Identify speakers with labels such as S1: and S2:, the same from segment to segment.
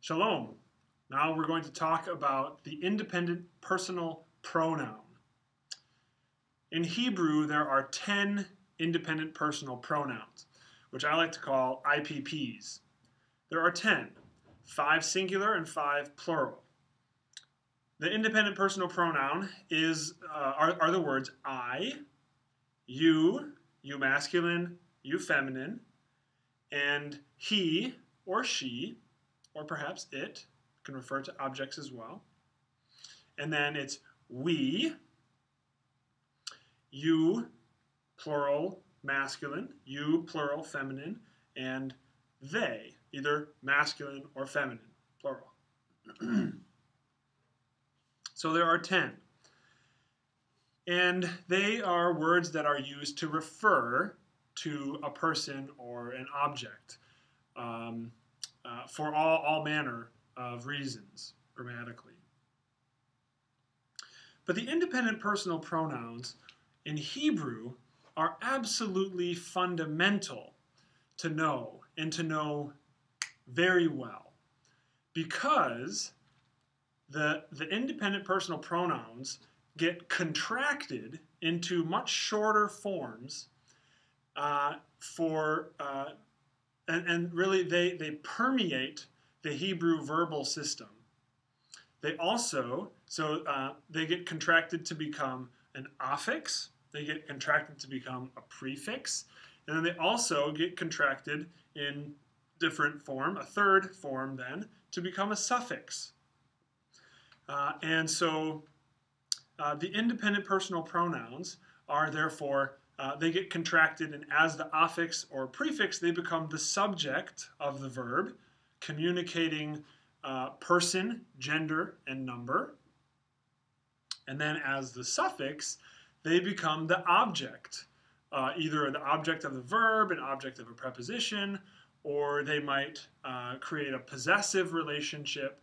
S1: Shalom. Now we're going to talk about the independent personal pronoun. In Hebrew, there are 10 independent personal pronouns, which I like to call IPPs. There are 10, 5 singular and 5 plural. The independent personal pronoun are the words I, you masculine, you feminine, and he or she, or perhaps it, can refer to objects as well. And then it's we, you, plural masculine, you, plural feminine, and they, either masculine or feminine, plural. So there are 10. And they are words that are used to refer to a person or an object for all manner of reasons, grammatically. But the independent personal pronouns in Hebrew are absolutely fundamental to know, and to know very well, because the independent personal pronouns get contracted into much shorter forms and really they permeate the Hebrew verbal system. They also, they get contracted to become an affix, they get contracted to become a prefix, and then they also get contracted in different form, a third form then, to become a suffix. The independent personal pronouns are therefore, they get contracted, and as the affix or prefix, they become the subject of the verb, communicating person, gender, and number. And then as the suffix, they become the object, either the object of the verb, an object of a preposition, or they might create a possessive relationship,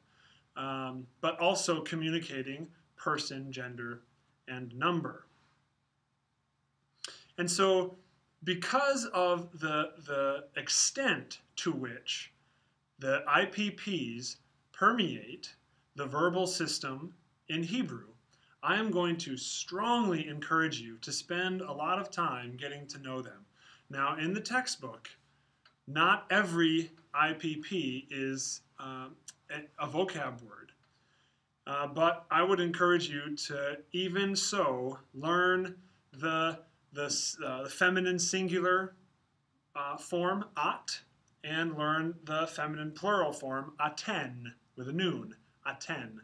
S1: but also communicating person, gender, and number. And so, because of the extent to which the IPPs permeate the verbal system in Hebrew, I am going to strongly encourage you to spend a lot of time getting to know them. Now, in the textbook, not every IPP is a vocab word. But I would encourage you to, even so, learn the feminine singular form, at, and learn the feminine plural form, aten, with a noon, aten.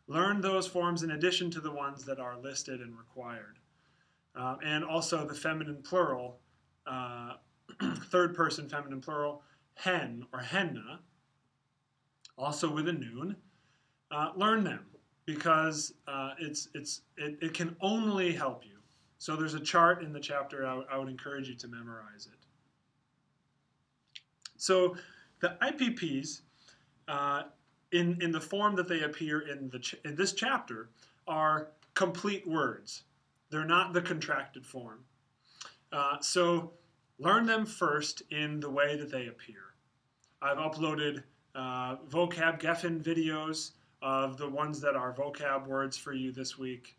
S1: Learn those forms in addition to the ones that are listed and required. And also the feminine plural, third person feminine plural, hen or henna, also with a noon. Learn them, because it can only help you. So there's a chart in the chapter. I would encourage you to memorize it. So the IPPs, in the form that they appear in this chapter, are complete words. They're not the contracted form. So learn them first in the way that they appear. I've uploaded vocab Geffen videos of the ones that are vocab words for you this week.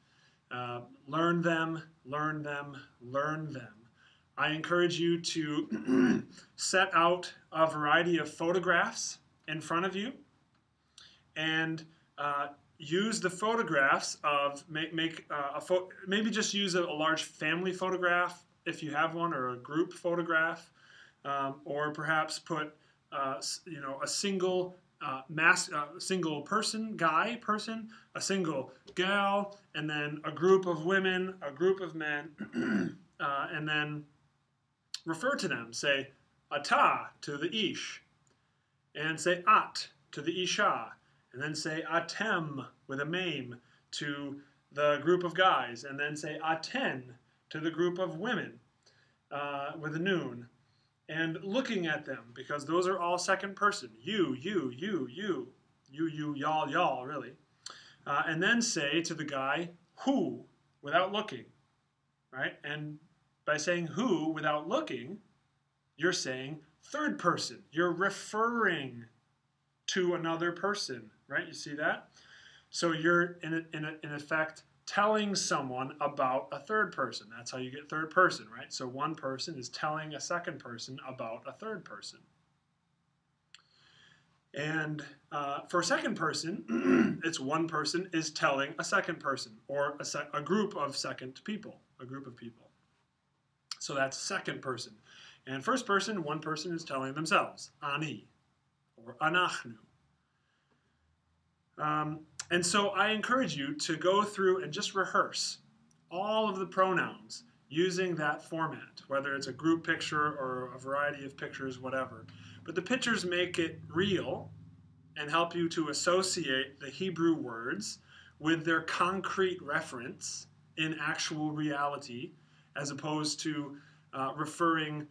S1: Learn them, learn them, learn them. I encourage you to set out a variety of photographs in front of you, and use the photographs of, maybe just use a large family photograph if you have one, or a group photograph, or perhaps put a single single person, a single gal, and then a group of women, a group of men, and then refer to them. Say ata to the ish, and say at to the isha, and then say atem with a meme to the group of guys, and then say aten to the group of women with a noon. And looking at them, because those are all second person. You, y'all, really. And then say to the guy, who, without looking, right? And by saying who without looking, you're saying third person. You're referring to another person, right? You see that? So you're, in effect, telling someone about a third person. That's how you get third person, right? So one person is telling a second person about a third person. And for a second person, it's one person is telling a second person, or a group of second people, a group of people. So that's second person. And first person, one person is telling themselves, ani, or anachnu. And so I encourage you to go through and just rehearse all of the pronouns using that format, whether it's a group picture or a variety of pictures, whatever. But the pictures make it real and help you to associate the Hebrew words with their concrete reference in actual reality, as opposed to referring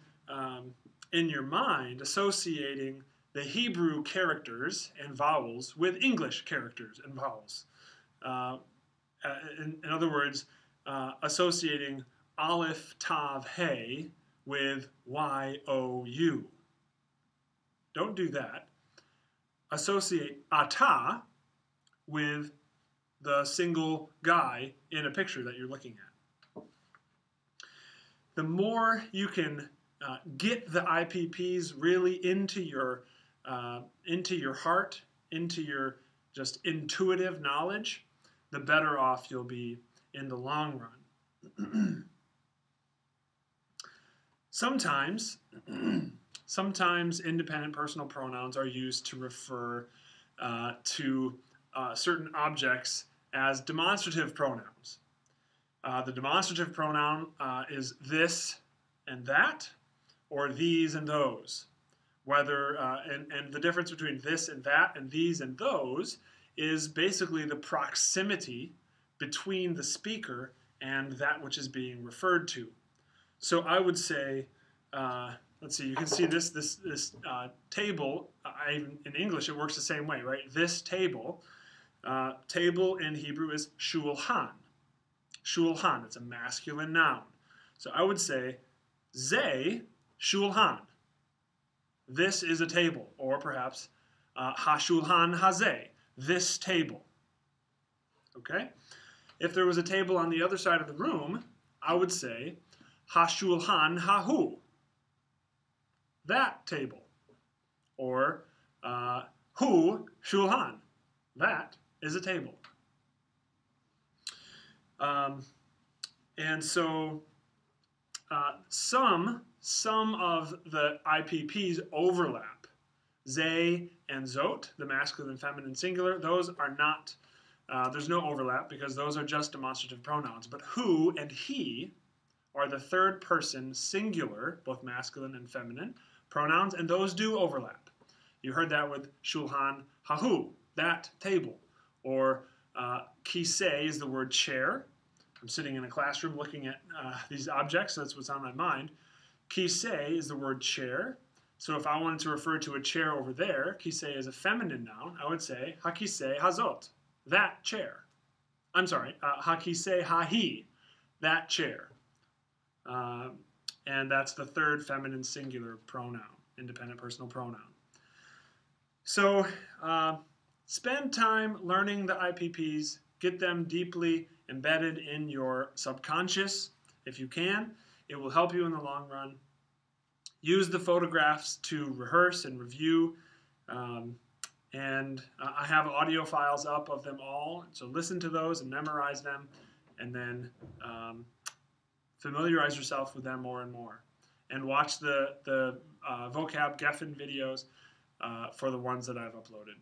S1: in your mind, associating the Hebrew characters and vowels with English characters and vowels. In other words, associating Aleph, Tav, He with Y-O-U. Don't do that. Associate Ata with the single guy in a picture that you're looking at. The more you can get the IPPs really into your heart, into your just intuitive knowledge, the better off you'll be in the long run. Sometimes independent personal pronouns are used to refer to certain objects as demonstrative pronouns. The demonstrative pronoun is this and that, or these and those. Whether and the difference between this and that and these and those is basically the proximity between the speaker and that which is being referred to. So I would say, let's see, you can see this table. In English, it works the same way, right? This table. Table in Hebrew is shulhan. Shulhan. It's a masculine noun. So I would say, ze shulhan. This is a table, or perhaps ha-shulhan hazeh, this table. Okay? If there was a table on the other side of the room, I would say ha-shulhan hahu, that table. Or hu shulhan, that is a table. And so some of the IPPs overlap. Ze and zot, the masculine and feminine singular, those are not, there's no overlap because those are just demonstrative pronouns. But who and he are the third person singular, both masculine and feminine pronouns, and those do overlap. You heard that with shulhan hahu, that table. Or kiseh is the word chair. I'm sitting in a classroom looking at these objects, so that's what's on my mind. Kiseh is the word chair. So if I wanted to refer to a chair over there, kiseh is a feminine noun, I would say hakiseh hazot, that chair. I'm sorry, hakiseh hahi, that chair. And that's the third feminine singular pronoun, independent personal pronoun. So spend time learning the IPPs, get them deeply embedded in your subconscious if you can. It will help you in the long run. Use the photographs to rehearse and review. And I have audio files up of them all. So listen to those and memorize them. And then familiarize yourself with them more and more. And watch the vocab Geffen videos for the ones that I've uploaded.